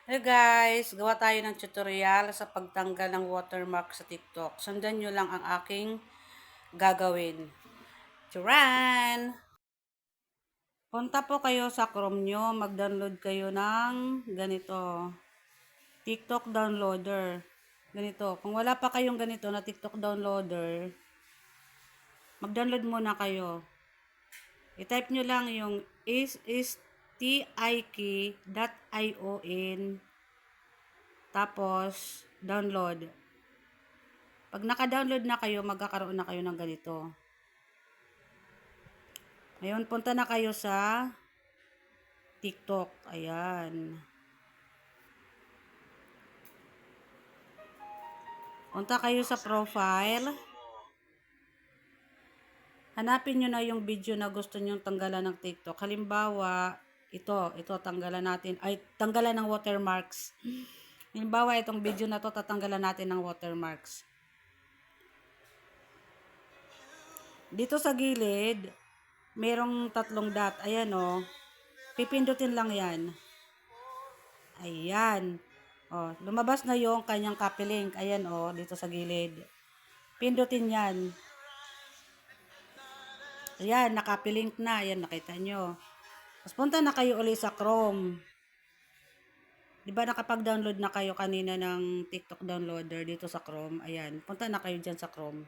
Hey guys, gawa tayo ng tutorial sa pagtanggal ng watermark sa TikTok. Sundan nyo lang ang aking gagawin. Turan! Punta po kayo sa Chrome nyo, mag-download kayo ng ganito, TikTok downloader. Ganito. Kung wala pa kayong ganito na TikTok downloader, mag-download muna kayo. I-type nyo lang yung tik.ion tapos download. Pag naka-download na kayo, magkakaroon na kayo ng ganito. Ngayon, punta na kayo sa TikTok. Ayan. Punta kayo sa profile. Hanapin nyo na yung video na gusto nyo tanggalan ng TikTok. Halimbawa, ito tanggalan natin. Ay, tanggalan ng watermarks. Halimbawa, itong video na to, tatanggalan natin ng watermarks. Dito sa gilid, merong tatlong dot. Ayan o. Pipindutin lang yan. Ayan. O, lumabas na yung kanyang copy link. Ayan o, dito sa gilid. Pindutin yan. Ayan, naka-copy link na. Ayan, nakita nyo. Tapos punta na kayo ulit sa Chrome. Diba nakapag-download na kayo kanina ng TikTok downloader dito sa Chrome? Ayan, punta na kayo dyan sa Chrome.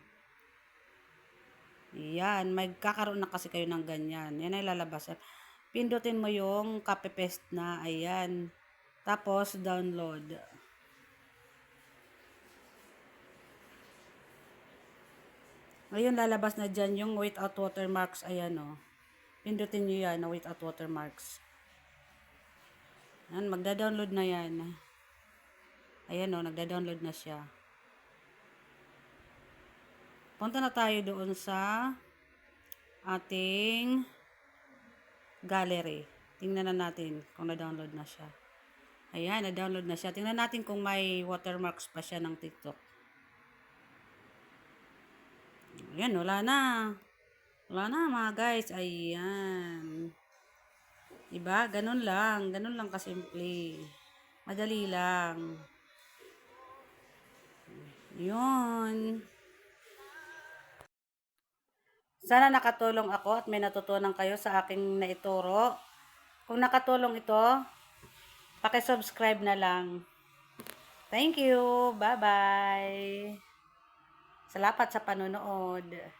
Ayan, magkakaroon na kasi kayo ng ganyan. Yan ay lalabas. Pindutin mo yung copy-paste na. Ayan. Tapos, download. Ngayon, lalabas na dyan yung without watermarks. Ayan o. Pindutin nyo yan na without watermarks. Ayan, magda-download na yan. Ayan o, nagda-download na siya. Punta na tayo doon sa ating gallery. Tingnan na natin kung na-download na siya. Ayan, na-download na siya. Tingnan natin kung may watermarks pa siya ng TikTok. Ayan, wala na. Wala na mga guys. Ayan. Diba? Ganun lang. Ganun lang kasimple. Madali lang. Yun. Sana nakatulong ako at may natutunan kayo sa aking naituro. Kung nakatulong ito, paki-subscribe na lang. Thank you. Bye-bye. Salamat sa panonood.